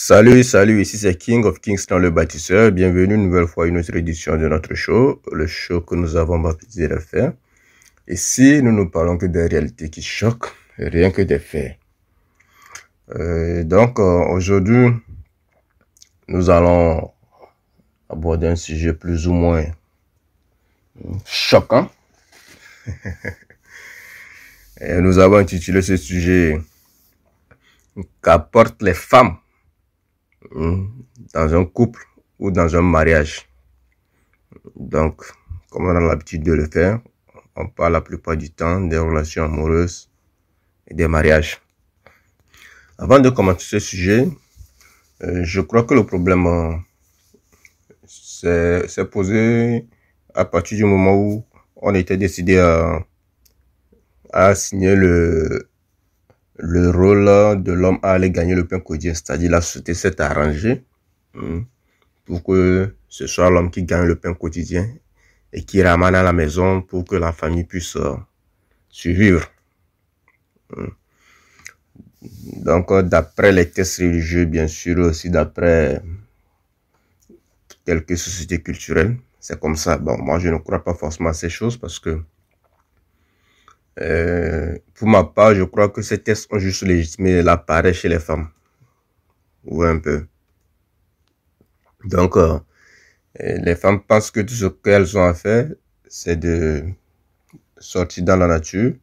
Salut, ici c'est King of Kings dans le bâtisseur. Bienvenue une nouvelle fois à une autre édition de notre show, le show que nous avons baptisé de faire. Ici, nous ne parlons que des réalités qui choquent, rien que des faits. Aujourd'hui, nous allons aborder un sujet plus ou moins choquant. Et nous avons intitulé ce sujet « Qu'apportent les femmes dans un couple ou dans un mariage ?» Donc, comme on a l'habitude de le faire, on parle la plupart du temps des relations amoureuses et des mariages. Avant de commencer ce sujet, je crois que le problème s'est posé à partir du moment où on était décidé à assigner le rôle de l'homme à aller gagner le pain quotidien, c'est-à-dire la société s'est arrangée pour que ce soit l'homme qui gagne le pain quotidien et qui ramène à la maison pour que la famille puisse survivre. Donc, d'après les tests religieux, bien sûr, aussi d'après quelques sociétés culturelles, c'est comme ça. Bon, moi, je ne crois pas forcément à ces choses parce que, pour ma part, je crois que ces tests ont juste légitimé l'appareil chez les femmes. Ou un peu. Donc, les femmes pensent que tout ce qu'elles ont à faire, c'est de sortir dans la nature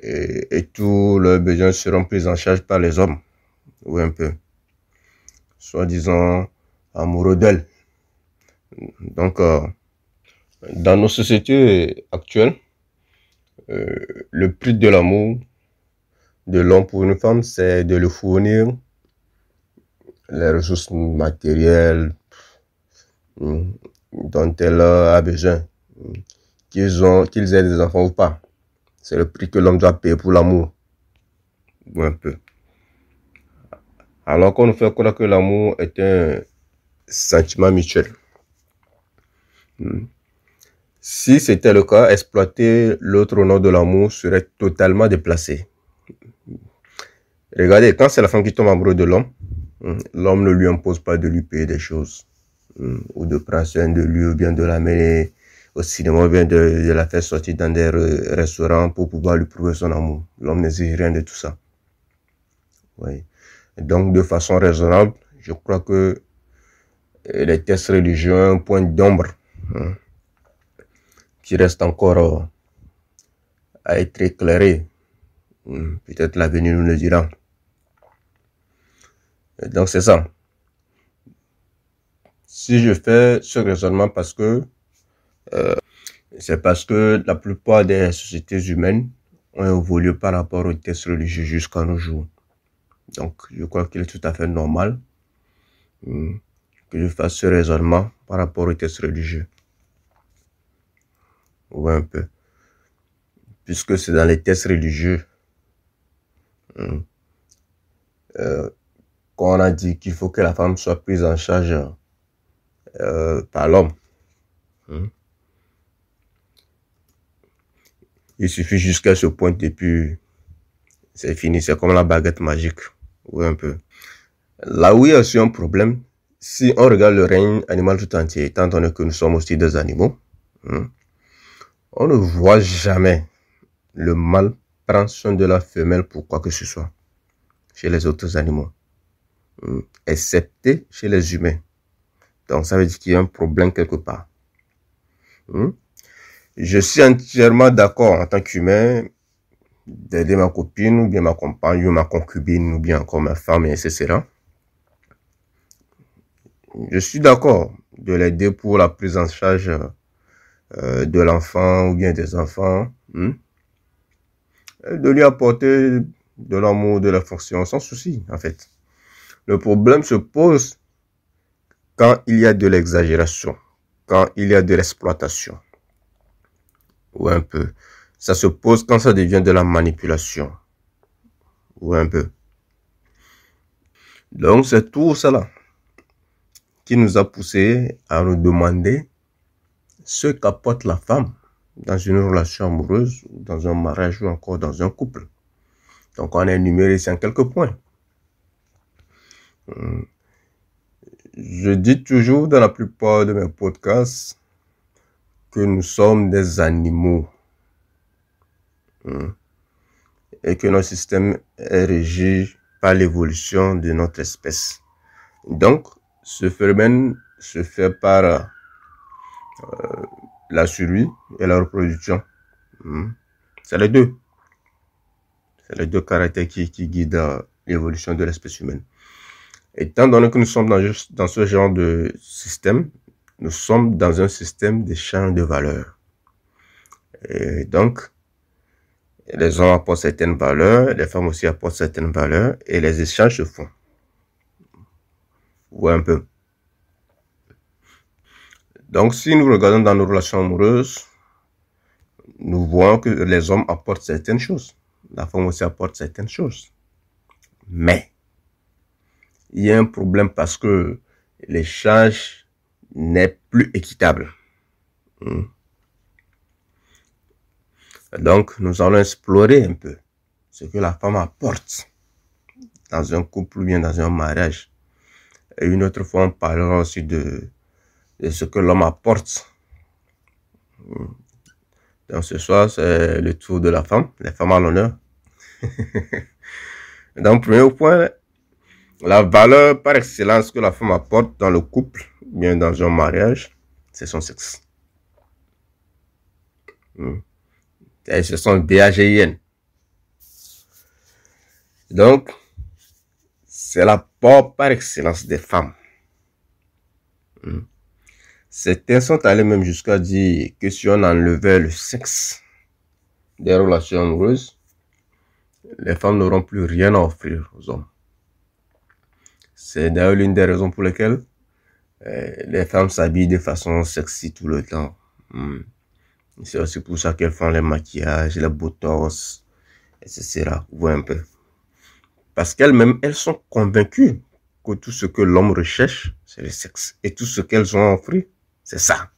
et tous leurs besoins seront pris en charge par les hommes, ou un peu, soi-disant amoureux d'elles. Donc, dans nos sociétés actuelles, le prix de l'amour de l'homme pour une femme, c'est de lui fournir les ressources matérielles dont elle a besoin, qu'ils aient des enfants ou pas. C'est le prix que l'homme doit payer pour l'amour. Ou un peu. Alors qu'on nous fait croire que l'amour est un sentiment mutuel. Si c'était le cas, exploiter l'autre au nom de l'amour serait totalement déplacé. Regardez, quand c'est la femme qui tombe amoureuse de l'homme, l'homme ne lui impose pas de lui payer des choses, ou de prendre soin de lui, ou bien de l'amener au cinéma, ou bien de la faire sortir dans des restaurants pour pouvoir lui prouver son amour. L'homme n'exige rien de tout ça. Oui. Et donc, de façon raisonnable, je crois que les tests religieux ont un point d'ombre qui reste encore à être éclairé. Peut-être l'avenir nous le dira. Et donc, c'est ça. Si je fais ce raisonnement c'est parce que la plupart des sociétés humaines ont évolué par rapport aux tests religieux jusqu'à nos jours. Donc, je crois qu'il est tout à fait normal que je fasse ce raisonnement par rapport aux tests religieux. Ou un peu. Puisque c'est dans les tests religieux qu'on a dit qu'il faut que la femme soit prise en charge par l'homme. Il suffit jusqu'à ce point et puis c'est fini. C'est comme la baguette magique. Ou un peu. Là où il y a aussi un problème, si on regarde le règne animal tout entier, étant donné que nous sommes aussi des animaux, on ne voit jamais le mâle prendre soin de la femelle pour quoi que ce soit chez les autres animaux, excepté chez les humains. Donc ça veut dire qu'il y a un problème quelque part. Je suis entièrement d'accord en tant qu'humain d'aider ma copine ou bien ma compagne ou ma concubine ou bien encore ma femme, etc. Je suis d'accord de l'aider pour la prise en charge de l'enfant ou bien des enfants, de lui apporter de l'amour, de l'affection, sans souci en fait. Le problème se pose quand il y a de l'exagération, quand il y a de l'exploitation. Ou un peu. Ça se pose quand ça devient de la manipulation. Ou un peu. Donc c'est tout cela qui nous a poussé à nous demander ce qu'apporte la femme dans une relation amoureuse, dans un mariage ou encore dans un couple. Donc on a énuméré ici en quelques points. Je dis toujours dans la plupart de mes podcasts que nous sommes des animaux et que notre système est régi par l'évolution de notre espèce. Donc, ce phénomène se fait par la survie et la reproduction. C'est les deux. C'est les deux caractères qui guident l'évolution de l'espèce humaine. Étant donné que nous sommes dans ce genre de système, nous sommes dans un système d'échange de valeurs. Et donc, les hommes apportent certaines valeurs, les femmes aussi apportent certaines valeurs, et les échanges se font. Vous voyez un peu. Donc, si nous regardons dans nos relations amoureuses, nous voyons que les hommes apportent certaines choses. La femme aussi apporte certaines choses. Mais, il y a un problème parce que l'échange n'est plus équitable. Donc, nous allons explorer un peu ce que la femme apporte dans un couple ou bien dans un mariage. Et une autre fois, on parlera aussi de ce que l'homme apporte. Donc, ce soir, c'est le tour de la femme, les femmes à l'honneur. Donc, premier point, la valeur par excellence que la femme apporte dans le couple, ou bien dans un mariage, c'est son sexe. Et ce sont DAGIN. Donc, c'est l'apport par excellence des femmes. Certains sont allés même jusqu'à dire que si on enlevait le sexe des relations amoureuses, les femmes n'auront plus rien à offrir aux hommes. C'est d'ailleurs l'une des raisons pour lesquelles les femmes s'habillent de façon sexy tout le temps. C'est aussi pour ça qu'elles font les maquillages, les botox, etc. Vous voyez un peu. Parce qu'elles-mêmes, elles sont convaincues que tout ce que l'homme recherche, c'est le sexe. Et tout ce qu'elles ont offert, c'est ça.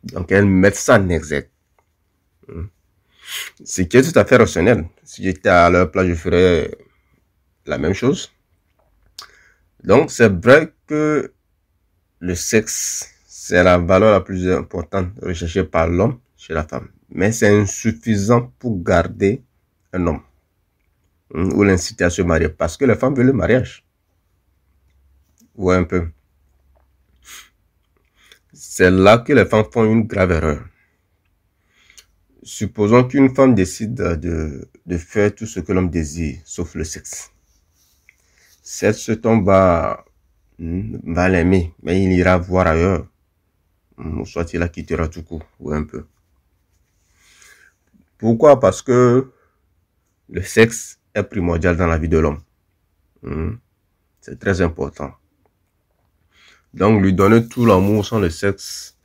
Donc, elles mettent ça en exergue. Ce qui est tout à fait rationnel. Si j'étais à leur place, je ferais la même chose. Donc, c'est vrai que le sexe, c'est la valeur la plus importante recherchée par l'homme chez la femme. Mais c'est insuffisant pour garder un homme ou l'inciter à se marier. Parce que les femmes veulent le mariage. Vous voyez un peu. C'est là que les femmes font une grave erreur. Supposons qu'une femme décide de faire tout ce que l'homme désire, sauf le sexe. Cet homme va l'aimer, mais il ira voir ailleurs. Soit il la quittera tout court, ou un peu. Pourquoi? Parce que le sexe est primordial dans la vie de l'homme. C'est très important. Donc, lui donner tout l'amour sans le sexe,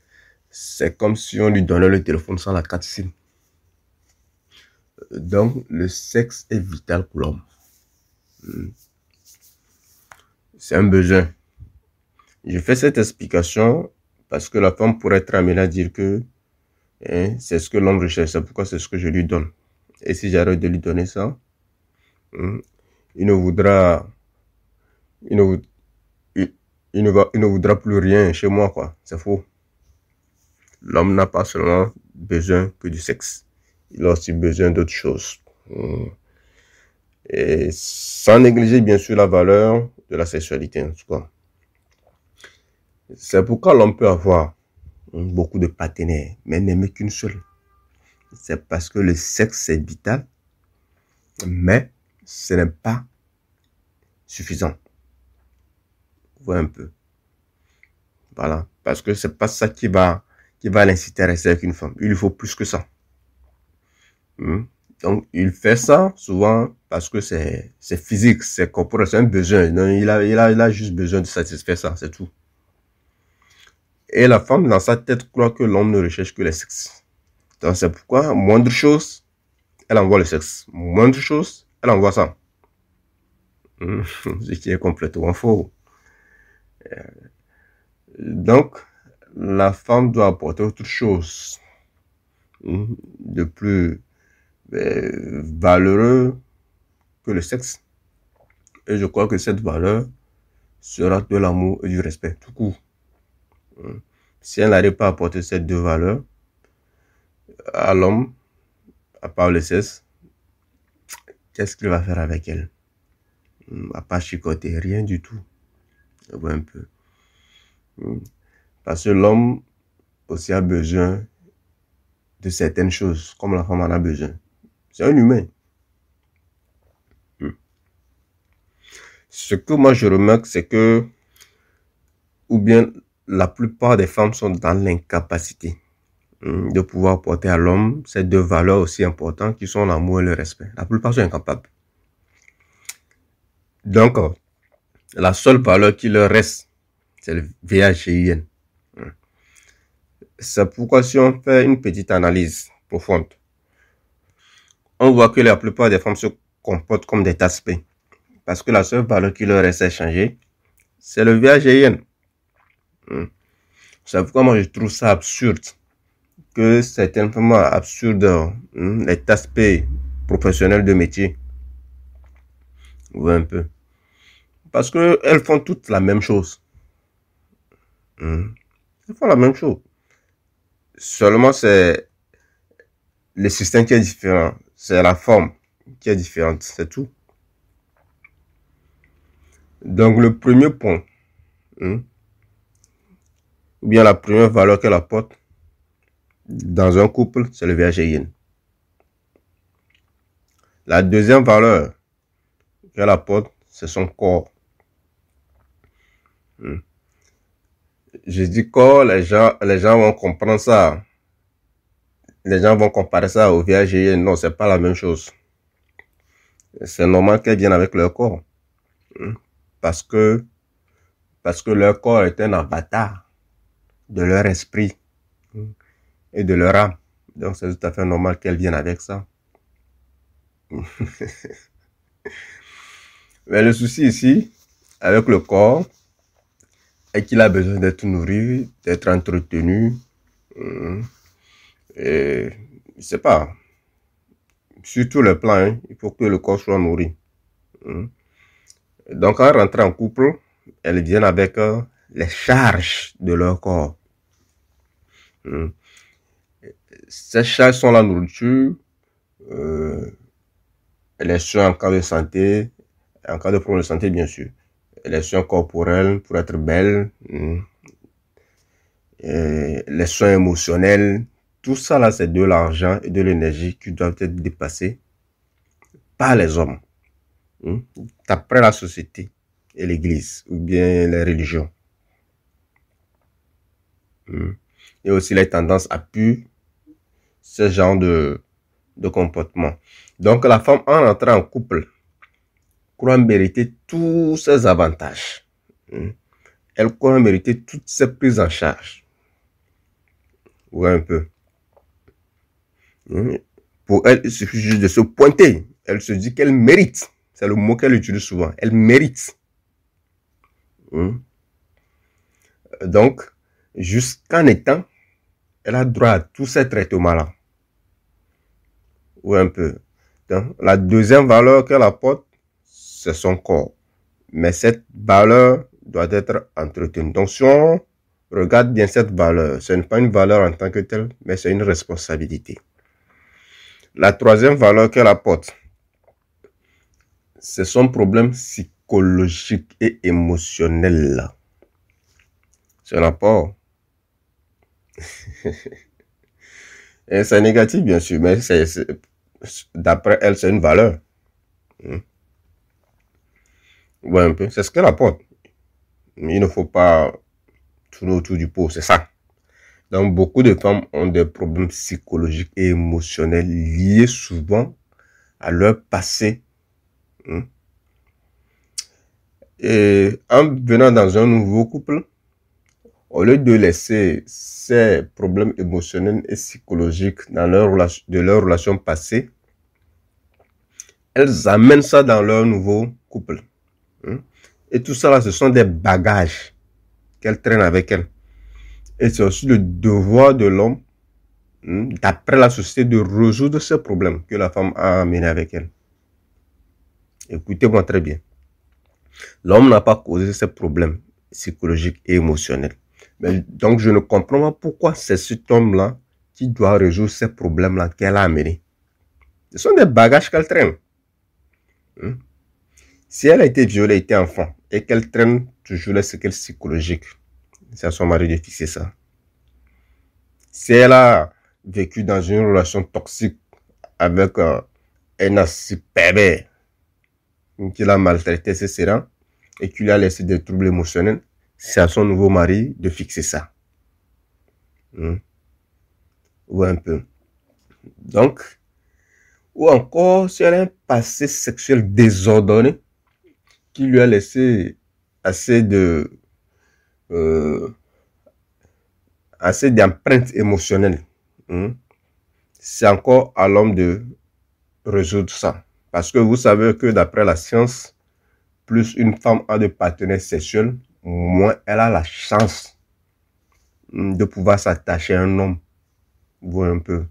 c'est comme si on lui donnait le téléphone sans la carte SIM. Donc, le sexe est vital pour l'homme. C'est un besoin. Je fais cette explication parce que la femme pourrait être amenée à dire que c'est ce que l'homme recherche, c'est pourquoi c'est ce que je lui donne. Et si j'arrête de lui donner ça, il ne voudra plus rien chez moi, quoi. C'est faux. L'homme n'a pas seulement besoin que du sexe. Il a aussi besoin d'autres choses. Et sans négliger, bien sûr, la valeur de la sexualité, en tout cas. C'est pourquoi l'homme peut avoir beaucoup de partenaires, mais n'aimer qu'une seule. C'est parce que le sexe est vital, mais ce n'est pas suffisant. Vous voyez un peu. Voilà. Parce que c'est pas ça qui va l'inciter à rester avec une femme. Il lui faut plus que ça. Donc, il fait ça souvent parce que c'est physique, c'est corporel, c'est un besoin. Donc, il a juste besoin de satisfaire ça, c'est tout. Et la femme, dans sa tête, croit que l'homme ne recherche que le sexe. Donc, c'est pourquoi, moindre chose, elle envoie le sexe. Moindre chose, elle envoie ça. Ce qui est complètement faux. Donc, la femme doit apporter autre chose de plus valeureux que le sexe. Et je crois que cette valeur sera de l'amour et du respect, tout court. Si elle n'arrive pas à apporter ces deux valeurs à l'homme, à part le sexe, qu'est-ce qu'il va faire avec elle? À part chicoter, rien du tout. Un peu. Parce que l'homme aussi a besoin de certaines choses, comme la femme en a besoin. C'est un humain. Ce que moi je remarque, c'est que, ou bien la plupart des femmes sont dans l'incapacité de pouvoir porter à l'homme ces deux valeurs aussi importantes qui sont l'amour et le respect. La plupart sont incapables. Donc, la seule valeur qui leur reste, c'est le VHIN. C'est pourquoi si on fait une petite analyse profonde, on voit que la plupart des femmes se comportent comme des tasse-pains. Parce que la seule valeur qui leur reste à changer, c'est le VHIN. C'est pourquoi moi je trouve ça absurde que certaines femmes absurdes, les tasse-pains professionnels de métier, voient un peu. Parce qu'elles font toutes la même chose. Elles font la même chose. Seulement, c'est le système qui est différent. C'est la forme qui est différente. C'est tout. Donc, le premier point, ou bien la première valeur qu'elle apporte dans un couple, c'est le VHIN. La deuxième valeur qu'elle apporte, c'est son corps. Je dis corps, les gens vont comprendre ça. Les gens vont comparer ça au VHIN. Non, c'est pas la même chose. C'est normal qu'elles viennent avec leur corps. Parce que leur corps est un avatar de leur esprit et de leur âme. Donc, c'est tout à fait normal qu'elles viennent avec ça. Mais le souci ici, avec le corps, est qu'il a besoin d'être nourri, d'être entretenu. Et je sais pas. Sur tous les plans, il faut que le corps soit nourri. Donc, en rentrant en couple, elles viennent avec les charges de leur corps. Ces charges sont la nourriture, les soins en cas de santé, en cas de problème de santé, bien sûr. Les soins corporels pour être belle, les soins émotionnels, tout ça là, c'est de l'argent et de l'énergie qui doivent être dépassés par les hommes, d'après la société et l'église, ou bien les religions. Et aussi les tendances appuient ce genre de comportement. Donc la femme, en entrant en couple, croit mériter tous ces avantages. Elle croit mériter toutes ces prises en charge. Ouais, un peu. Pour elle, il suffit juste de se pointer. Elle se dit qu'elle mérite. C'est le mot qu'elle utilise souvent. Elle mérite. Donc, jusqu'en étant, elle a droit à tous ces traitements-là. Ouais, un peu. Donc, la deuxième valeur qu'elle apporte, c'est son corps. Mais cette valeur doit être entretenue. Donc, si on regarde bien cette valeur, ce n'est pas une valeur en tant que telle, mais c'est une responsabilité. La troisième valeur qu'elle apporte, c'est son problème psychologique et émotionnel. C'est un apport. Et c'est négatif, bien sûr, mais d'après elle, c'est une valeur. Ouais, un peu. C'est ce qu'elle apporte. Il ne faut pas tourner autour du pot, c'est ça. Donc, beaucoup de femmes ont des problèmes psychologiques et émotionnels liés souvent à leur passé. Et en venant dans un nouveau couple, au lieu de laisser ces problèmes émotionnels et psychologiques dans leur relation passée, elles amènent ça dans leur nouveau couple. Et tout ça là, ce sont des bagages qu'elles traînent avec elles. Et c'est aussi le devoir de l'homme, d'après la société, de résoudre ces problèmes que la femme a amenés avec elle. Écoutez-moi très bien. L'homme n'a pas causé ces problèmes psychologiques et émotionnels. Mais donc, je ne comprends pas pourquoi c'est cet homme-là qui doit résoudre ces problèmes-là qu'elle a amenés. Ce sont des bagages qu'elle traîne. Si elle a été violée, était enfant, et qu'elle traîne toujours les séquelles psychologiques, c'est à son mari de fixer ça. Si elle a vécu dans une relation toxique avec un narcissique pervers qui l'a maltraité, etc., et qui lui a laissé des troubles émotionnels, c'est à son nouveau mari de fixer ça. Ou un peu. Donc, ou encore, si elle a un passé sexuel désordonné qui lui a laissé assez d'empreintes émotionnelles, c'est encore à l'homme de résoudre ça. Parce que vous savez que d'après la science, plus une femme a de partenaires sexuels, moins elle a la chance de pouvoir s'attacher à un homme. Vous voyez un peu.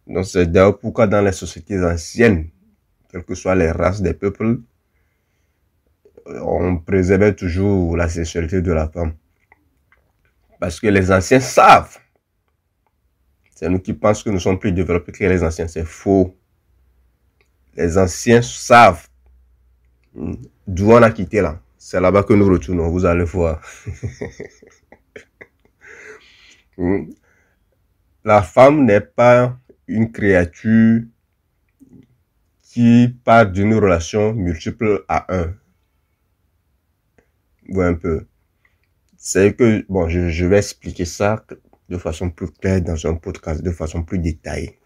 Donc c'est d'ailleurs pourquoi dans les sociétés anciennes, quelles que soient les races des peuples, on préservait toujours la sexualité de la femme. Parce que les anciens savent. C'est nous qui pensons que nous sommes plus développés que les anciens. C'est faux. Les anciens savent d'où on a quitté là. C'est là-bas que nous retournons. Vous allez voir. La femme n'est pas une créature qui part d'une relation multiple à un. Vous voyez un peu. C'est que, bon, je vais expliquer ça de façon plus claire dans un podcast, de façon plus détaillée.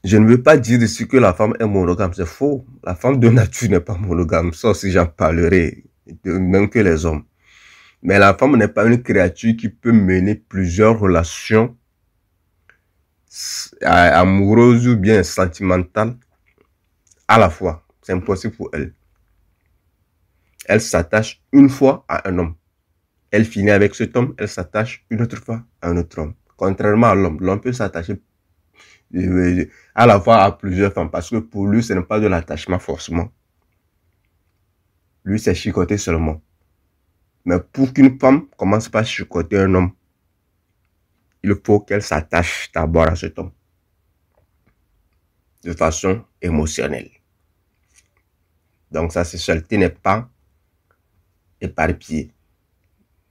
Je ne veux pas dire ici que la femme est monogame, c'est faux. La femme de nature n'est pas monogame, ça aussi j'en parlerai, de même que les hommes. Mais la femme n'est pas une créature qui peut mener plusieurs relations amoureuses ou bien sentimentales à la fois. C'est impossible pour elle. Elle s'attache une fois à un homme. Elle finit avec cet homme, elle s'attache une autre fois à un autre homme. Contrairement à l'homme, l'homme peut s'attacher à la fois à plusieurs femmes parce que pour lui, ce n'est pas de l'attachement forcément. Lui, c'est chicoter seulement. Mais pour qu'une femme commence par chicoter un homme, il faut qu'elle s'attache d'abord à cet homme de façon émotionnelle. Donc sa sexualité n'est pas éparpillée.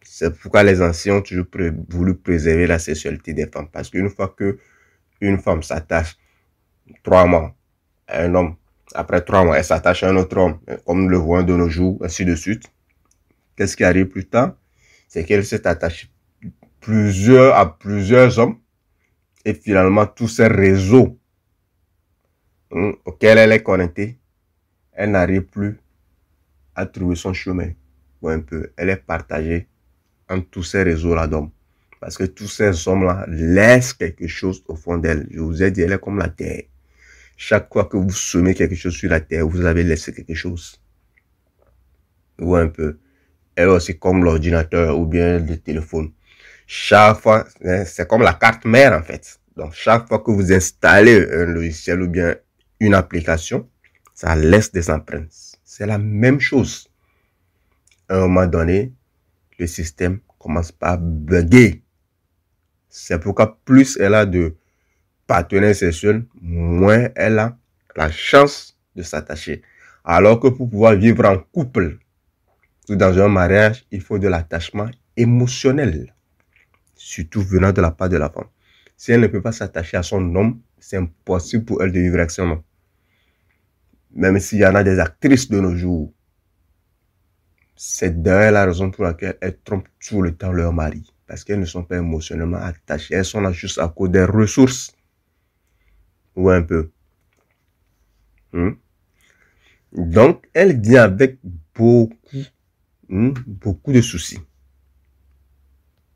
C'est pourquoi les anciens ont toujours voulu préserver la sexualité des femmes. Parce qu'une fois qu'une femme s'attache 3 mois à un homme, après 3 mois, elle s'attache à un autre homme, comme nous le voyons de nos jours, ainsi de suite. Qu'est-ce qui arrive plus tard? C'est qu'elle s'est attachée à plusieurs hommes. Et finalement, tous ces réseaux auxquels elle est connectée, elle n'arrive plus à trouver son chemin. Ou un peu, elle est partagée entre tous ces réseaux-là d'hommes. Parce que tous ces hommes-là laissent quelque chose au fond d'elle. Je vous ai dit, elle est comme la terre. Chaque fois que vous semez quelque chose sur la terre, vous avez laissé quelque chose. Ou un peu. Elle est aussi comme l'ordinateur ou bien le téléphone. Chaque fois, c'est comme la carte mère en fait. Donc, chaque fois que vous installez un logiciel ou bien une application, ça laisse des empreintes. C'est la même chose. À un moment donné, le système commence par bugger. C'est pourquoi plus elle a de partenaires sexuels, moins elle a la chance de s'attacher. Alors que pour pouvoir vivre en couple ou dans un mariage, il faut de l'attachement émotionnel, surtout venant de la part de la femme. Si elle ne peut pas s'attacher à son homme, c'est impossible pour elle de vivre avec son homme. Même s'il y en a des actrices de nos jours, c'est d'ailleurs la raison pour laquelle elles trompent tout le temps leur mari. Parce qu'elles ne sont pas émotionnellement attachées. Elles sont là juste à cause des ressources. Ou un peu. Donc, elle vient avec beaucoup de soucis.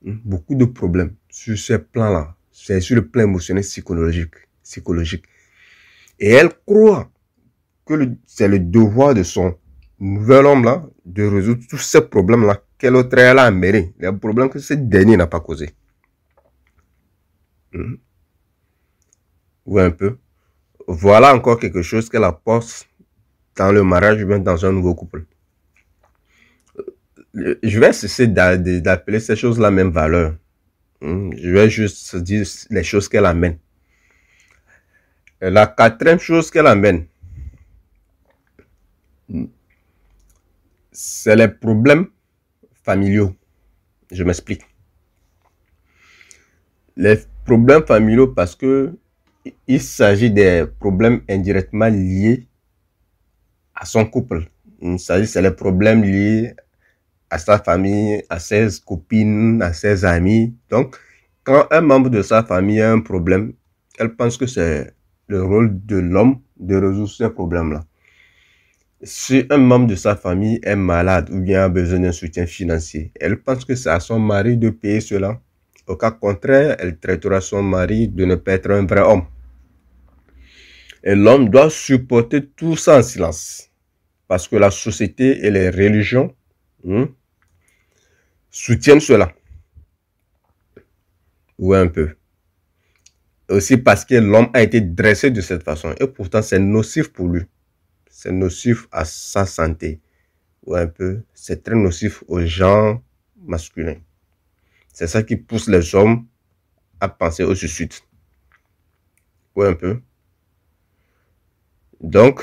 Beaucoup de problèmes sur ces plans-là. C'est sur le plan émotionnel psychologique. Et elle croit que c'est le devoir de son nouvel homme-là de résoudre tous ces problèmes-là qu'elle autre elle a amené. Les problèmes que ce dernier n'a pas causé. Ou un peu. Voilà encore quelque chose qu'elle apporte dans le mariage ou bien dans un nouveau couple. Je vais cesser d'appeler ces choses la même valeur. Je vais juste dire les choses qu'elle amène. La quatrième chose qu'elle amène, c'est les problèmes familiaux. Je m'explique. Les problèmes familiaux parce que il s'agit des problèmes indirectement liés à son couple. Il s'agit, c'est les problèmes liés à sa famille, à ses copines, à ses amis. Donc, quand un membre de sa famille a un problème, elle pense que c'est le rôle de l'homme de résoudre ce problème-là. Si un membre de sa famille est malade ou bien a besoin d'un soutien financier, elle pense que c'est à son mari de payer cela. Au cas contraire, elle traitera son mari de ne pas être un vrai homme. Et l'homme doit supporter tout ça en silence. Parce que la société et les religions soutiennent cela. Oui, un peu. Aussi parce que l'homme a été dressé de cette façon. Et pourtant, c'est nocif pour lui. C'est nocif à sa santé. Oui, un peu. C'est très nocif aux gens masculins. C'est ça qui pousse les hommes à penser au suicide. Oui, un peu. Donc,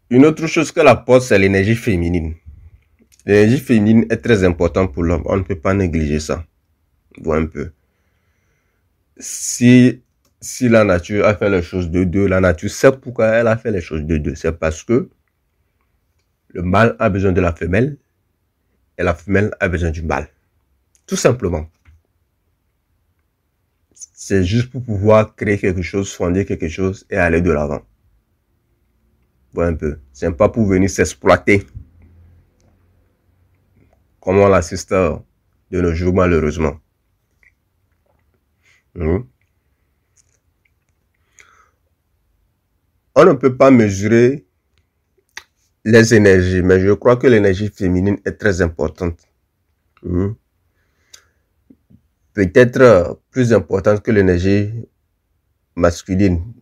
une autre chose qu'elle apporte, c'est l'énergie féminine. L'énergie féminine est très importante pour l'homme. On ne peut pas négliger ça. Vois un peu. Si la nature a fait les choses de deux, la nature sait pourquoi elle a fait les choses de deux. C'est parce que le mâle a besoin de la femelle et la femelle a besoin du mâle. Tout simplement. C'est juste pour pouvoir créer quelque chose, fonder quelque chose et aller de l'avant. Vois un peu. C'est pas pour venir s'exploiter. Comme on l'assiste de nos jours, malheureusement. On ne peut pas mesurer les énergies, mais je crois que l'énergie féminine est très importante. Peut-être plus importante que l'énergie masculine.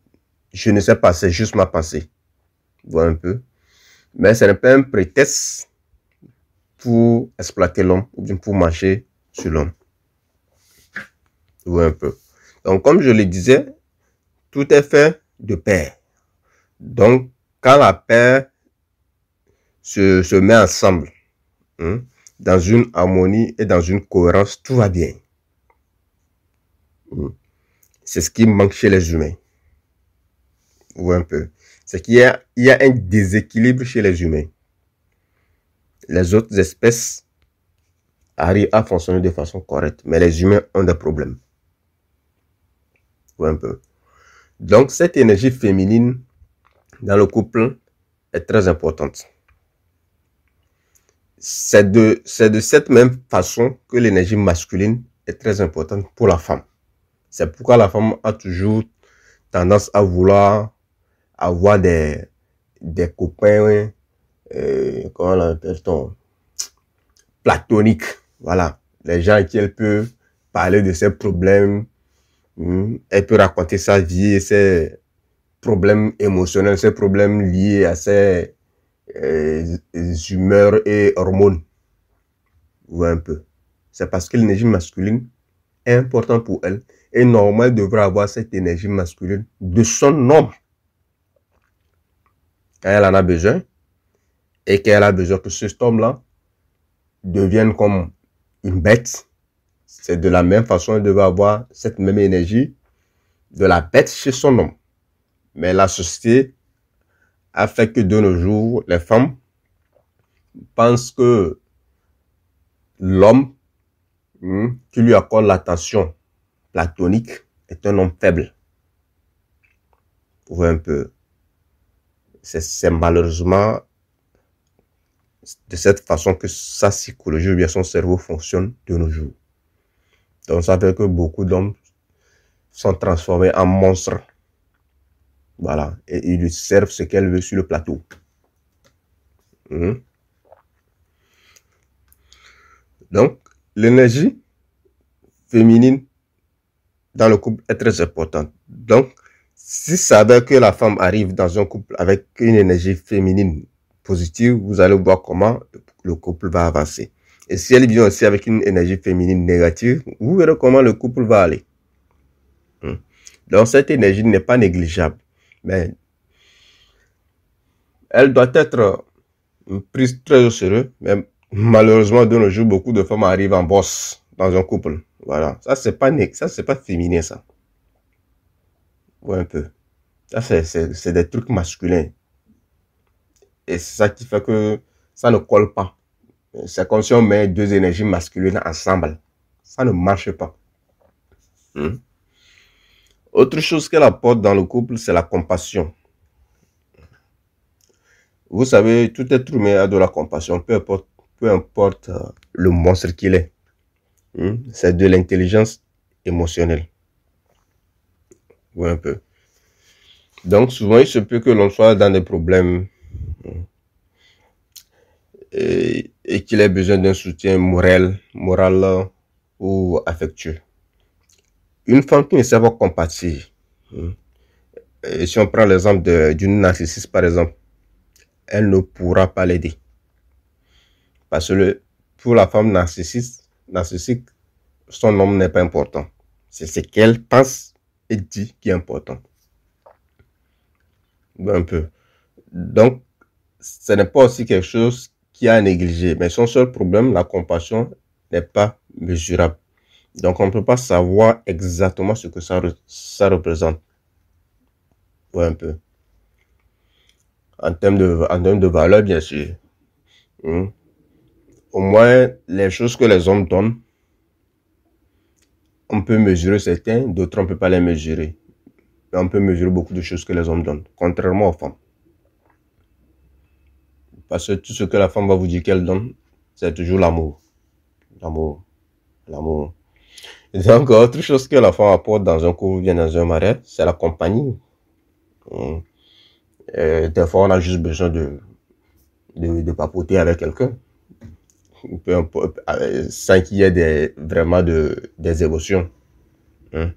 Je ne sais pas, c'est juste ma pensée. Vois un peu. Mais ce n'est pas un prétexte pour exploiter l'homme ou bien pour marcher sur l'homme. Vois un peu. Donc, comme je le disais, tout est fait de pair. Donc, quand la paire se met ensemble, dans une harmonie et dans une cohérence, tout va bien. C'est ce qui manque chez les humains. Ou un peu. C'est qu'il y a un déséquilibre chez les humains. Les autres espèces arrivent à fonctionner de façon correcte, mais les humains ont des problèmes. Ou un peu. Donc, cette énergie féminine dans le couple est très importante. C'est de cette même façon que l'énergie masculine est très importante pour la femme. C'est pourquoi la femme a toujours tendance à vouloir avoir des copains, comment on appelle-t-on, platoniques. Voilà, les gens à qui elle peut parler de ses problèmes, elle peut raconter sa vie et ses problèmes émotionnels, ses problèmes liés à ses humeurs et hormones. Ou un peu. C'est parce que l'énergie masculine est importante pour elle. Et normalement, elle devrait avoir cette énergie masculine de son homme. Quand elle en a besoin. Et qu'elle a besoin que cet homme-là devienne comme une bête. C'est de la même façon, elle devrait avoir cette même énergie de la bête chez son homme. Mais la société a fait que de nos jours, les femmes pensent que l'homme qui lui accorde l'attention platonique est un homme faible. Vous voyez un peu. C'est malheureusement de cette façon que sa psychologie ou bien son cerveau fonctionne de nos jours. Donc ça fait que beaucoup d'hommes sont transformés en monstres. Voilà. Et ils lui servent ce qu'elle veut sur le plateau. Donc, l'énergie féminine dans le couple est très importante. Donc, si ça veut que la femme arrive dans un couple avec une énergie féminine positive, vous allez voir comment le couple va avancer. Et si elle vient aussi avec une énergie féminine négative, vous verrez comment le couple va aller. Donc cette énergie n'est pas négligeable, mais elle doit être prise très au sérieux. Mais malheureusement, de nos jours, beaucoup de femmes arrivent en bosse dans un couple. Voilà, ça c'est pas féminin ça. Ouais, un peu. Ça c'est des trucs masculins. Et c'est ça qui fait que ça ne colle pas. C'est comme si on met deux énergies masculines ensemble. Ça ne marche pas. Autre chose qu'elle apporte dans le couple, c'est la compassion. Vous savez, tout être humain a de la compassion, peu importe le monstre qu'il est. C'est de l'intelligence émotionnelle. Ouais, un peu. Donc, souvent, il se peut que l'on soit dans des problèmes et qu'il ait besoin d'un soutien moral ou affectueux. Une femme qui ne sait pas compatir, et si on prend l'exemple d'une narcissiste, par exemple, elle ne pourra pas l'aider. Parce que pour la femme narcissique, son homme n'est pas important. C'est ce qu'elle pense et dit qui est important. Un peu. Donc, ce n'est pas aussi quelque chose qui a à négliger. Mais son seul problème, la compassion, n'est pas mesurable. Donc, on ne peut pas savoir exactement ce que ça représente. Ouais, un peu. En termes de valeur, bien sûr. Au moins, les choses que les hommes donnent, on peut mesurer certains, d'autres on ne peut pas les mesurer. Mais on peut mesurer beaucoup de choses que les hommes donnent, contrairement aux femmes. Parce que tout ce que la femme va vous dire qu'elle donne, c'est toujours l'amour. L'amour. L'amour. Et donc, autre chose que la femme apporte dans un couple ou bien dans un mariage, c'est la compagnie. Des fois, on a juste besoin de papoter avec quelqu'un. Sans qu'il y ait vraiment des émotions. Ouais,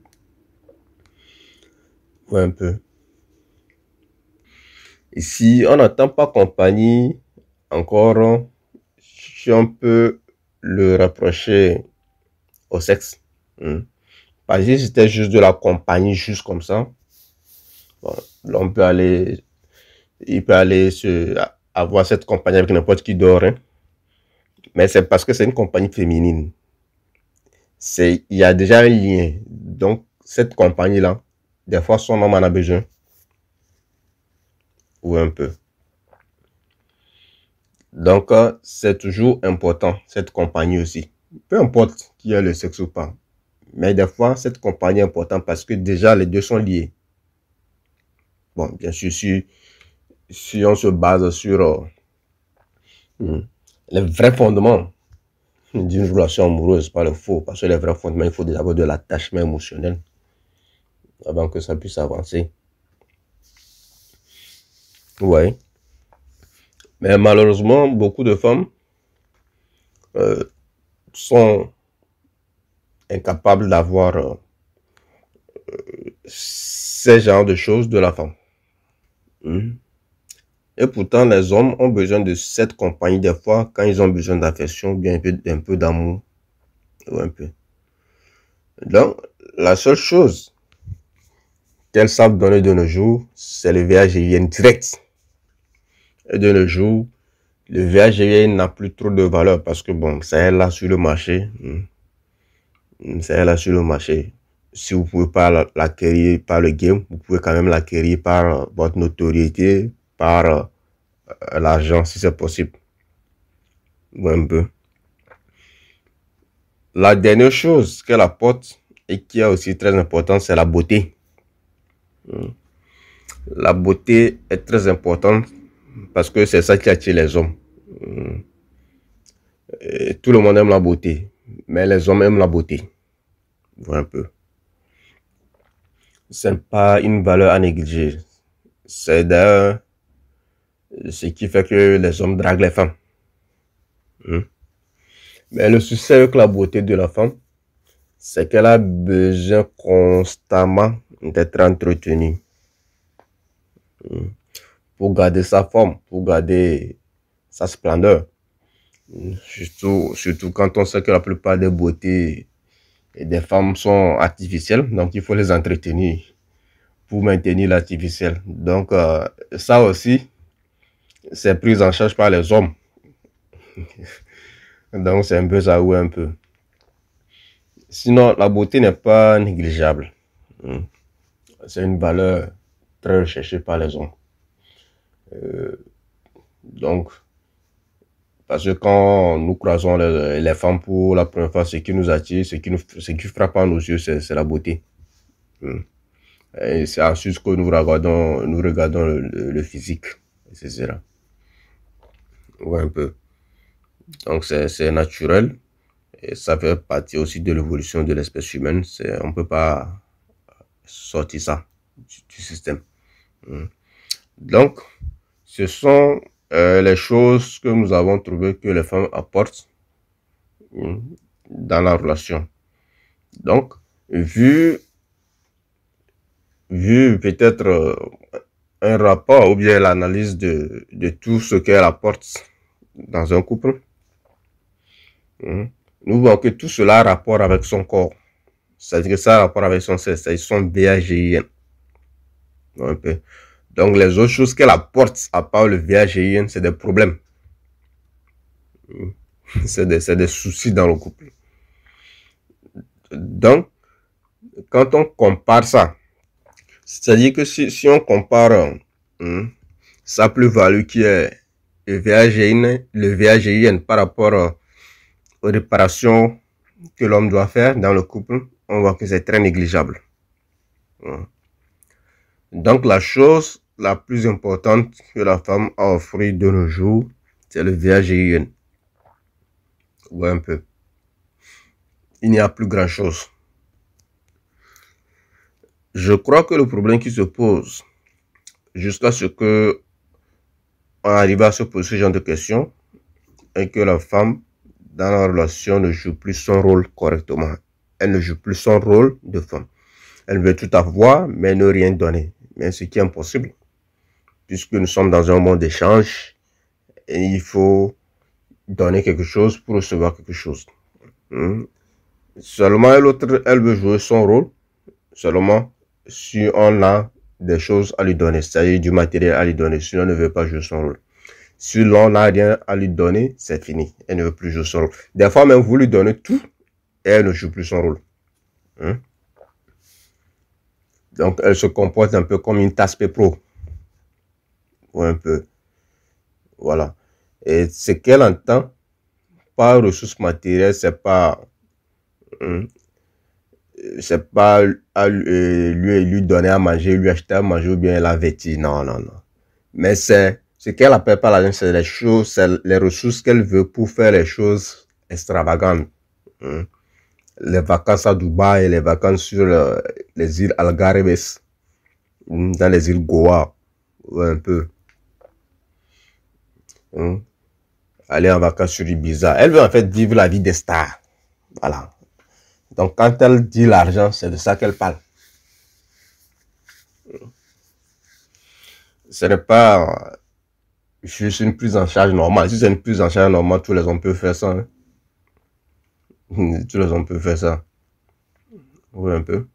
un peu. Et si on n'entend pas compagnie, encore, si on peut le rapprocher au sexe. Parce que si c'était juste de la compagnie, juste comme ça, bon, l'homme peut aller, il peut aller avoir cette compagnie avec n'importe qui dort. Mais c'est parce que c'est une compagnie féminine. Il y a déjà un lien. Donc, cette compagnie-là, des fois, son homme en a besoin. Ou un peu. Donc, c'est toujours important, cette compagnie aussi. Peu importe qui a le sexe ou pas. Mais des fois, cette compagnie est importante parce que déjà, les deux sont liés. Bon, bien sûr, si on se base sur les vrais fondements d'une relation amoureuse, pas le faux, parce que les vrais fondements, il faut d'abord de l'attachement émotionnel avant que ça puisse avancer. Ouais. Mais malheureusement, beaucoup de femmes sont incapables d'avoir ces genres de choses de la femme. Et pourtant, les hommes ont besoin de cette compagnie des fois quand ils ont besoin d'affection, bien un peu d'amour. Un peu. Donc, la seule chose qu'elles savent donner de nos jours, c'est le VAGIN direct. Et de nos jours, le VAGIN n'a plus trop de valeur parce que bon, ça est là sur le marché. Ça est là sur le marché. Si vous ne pouvez pas l'acquérir par le game, vous pouvez quand même l'acquérir par votre notoriété, par l'argent si c'est possible. Un peu. La dernière chose qu'elle apporte et qui est aussi très importante, c'est la beauté. La beauté est très importante parce que c'est ça qui attire les hommes. Et tout le monde aime la beauté, mais les hommes aiment la beauté. Voilà un peu. Ce n'est pas une valeur à négliger. C'est d'ailleurs ce qui fait que les hommes draguent les femmes. Mais le souci avec la beauté de la femme, c'est qu'elle a besoin constamment d'être entretenue. Pour garder sa forme, pour garder sa splendeur. Surtout quand on sait que la plupart des beautés des femmes sont artificielles, donc il faut les entretenir pour maintenir l'artificiel. Donc ça aussi, c'est pris en charge par les hommes. Donc c'est un peu ça ou un peu. Sinon, la beauté n'est pas négligeable. C'est une valeur très recherchée par les hommes. Donc, parce que quand nous croisons les femmes pour la première fois, ce qui nous attire, ce qui frappe à nos yeux, c'est la beauté. Et c'est ensuite que nous regardons le physique, etc. Ouais, un peu. Donc, c'est naturel. Et ça fait partie aussi de l'évolution de l'espèce humaine. On ne peut pas sortir ça du système. Donc, ce sont les choses que nous avons trouvées que les femmes apportent dans la relation. Donc, vu peut-être un rapport ou bien l'analyse de tout ce qu'elle apporte dans un couple, nous voyons que tout cela a rapport avec son corps. C'est-à-dire que ça a rapport avec son sexe, c'est son VAGIN. Un peu. Donc, les autres choses qu'elle apporte, à part le VAGIN, c'est des problèmes. C'est des soucis dans le couple. Donc, quand on compare ça, c'est-à-dire que si on compare sa plus-value qui est le VAGIN par rapport aux réparations que l'homme doit faire dans le couple, on voit que c'est très négligeable. Donc, la chose la plus importante que la femme a offert de nos jours, c'est le VAGIN. Ouais, un peu. Il n'y a plus grand-chose. Je crois que le problème qui se pose, jusqu'à ce que on arrive à se poser ce genre de questions, est que la femme, dans la relation, ne joue plus son rôle correctement. Elle ne joue plus son rôle de femme. Elle veut tout avoir, mais ne rien donner. Mais ce qui est impossible, puisque nous sommes dans un monde d'échange, et il faut donner quelque chose pour recevoir quelque chose. Seulement l'autre, elle veut jouer son rôle, seulement si on a des choses à lui donner, c'est-à-dire du matériel à lui donner, si on ne veut pas jouer son rôle. Si l'on n'a rien à lui donner, c'est fini. Elle ne veut plus jouer son rôle. Des fois même, vous lui donnez tout et elle ne joue plus son rôle. Donc, elle se comporte un peu comme une tasse pro. Ou un peu. Voilà. Et ce qu'elle entend par ressources matérielles, c'est pas lui donner à manger, lui acheter à manger ou bien la vêtir. Non, non, non. Mais c'est ce qu'elle appelle par l'argent, c'est les choses, c'est les ressources qu'elle veut pour faire les choses extravagantes. Les vacances à Dubaï, les vacances sur les îles Algarves, dans les îles Goa, un peu. Aller en vacances sur Ibiza. Elle veut en fait vivre la vie des stars. Voilà. Donc quand elle dit l'argent, c'est de ça qu'elle parle. Ce n'est pas juste une prise en charge normale. Si c'est une prise en charge normale, tous les hommes peuvent faire ça. Hein. Tous les hommes peuvent faire ça. Oui, un peu.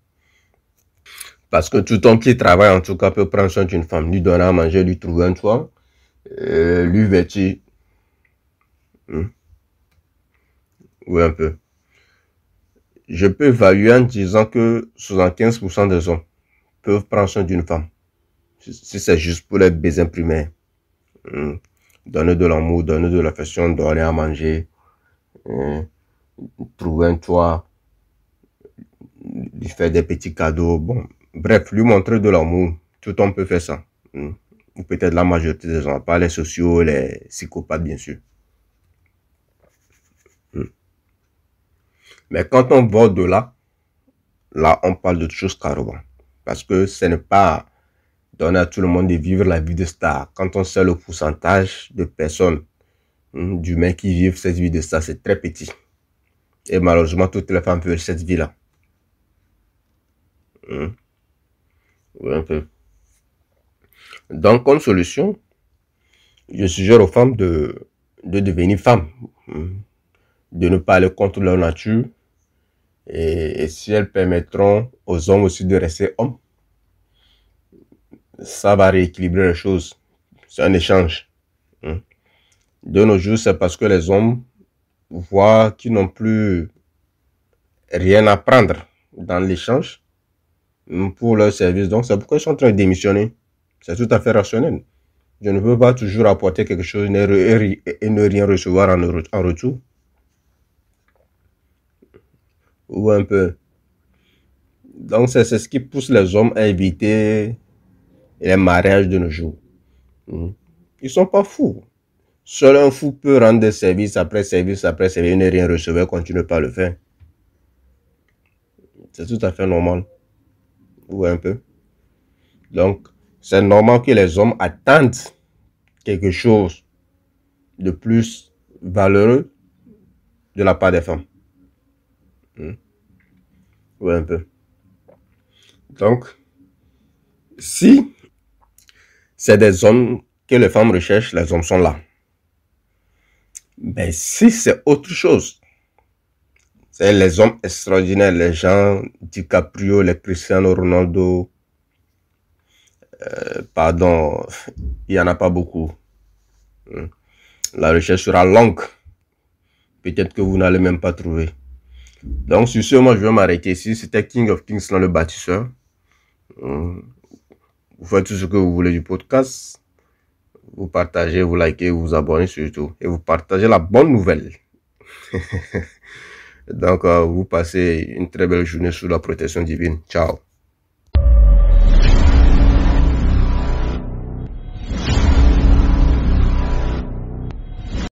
Parce que tout homme qui travaille, en tout cas, peut prendre soin d'une femme, lui donner à manger, lui trouver un toit, lui vêtir. Oui, un peu. Je peux évaluer en disant que 75% des hommes peuvent prendre soin d'une femme. Si c'est juste pour les besoins primaires. Donner de l'amour, donner de l'affection, donner à manger, trouver un toit, lui faire des petits cadeaux. Bon, bref, lui montrer de l'amour. Tout homme peut faire ça. Ou peut-être la majorité des gens, pas les sociaux, les psychopathes, bien sûr. Mais quand on va au-delà, là, on parle d'autre chose carrément. Parce que ce n'est pas donner à tout le monde de vivre la vie de star. Quand on sait le pourcentage de personnes, d'humains qui vivent cette vie de star, c'est très petit. Et malheureusement, toutes les femmes veulent cette vie-là. Oui, un peu. Donc, comme solution, Je suggère aux femmes de devenir femmes, de ne pas aller contre leur nature. Et si elles permettront aux hommes aussi de rester hommes, ça va rééquilibrer les choses. C'est un échange. De nos jours, c'est parce que les hommes voient qu'ils n'ont plus rien à prendre dans l'échange pour leur service. Donc, c'est pourquoi ils sont en train de démissionner. C'est tout à fait rationnel. Je ne peux pas toujours apporter quelque chose et ne rien recevoir en retour. Ou un peu. Donc, c'est ce qui pousse les hommes à éviter les mariages de nos jours. Ils sont pas fous. Seul un fou peut rendre des services après service après service et ne rien recevoir, continue pas à le faire. C'est tout à fait normal. Ou un peu. Donc, c'est normal que les hommes attendent quelque chose de plus valeureux de la part des femmes. Ou un peu. Donc, si c'est des hommes que les femmes recherchent, les hommes sont là. Mais si c'est autre chose, c'est les hommes extraordinaires, les gens DiCaprio, les Cristiano Ronaldo, pardon, il n'y en a pas beaucoup. La recherche sera longue. Peut-être que vous n'allez même pas trouver. Donc, sur ce, moi, je vais m'arrêter ici. C'était King of Kings dans le bâtisseur. Vous faites tout ce que vous voulez du podcast. Vous partagez, vous likez, vous abonnez surtout. Et vous partagez la bonne nouvelle. Donc, vous passez une très belle journée sous la protection divine. Ciao.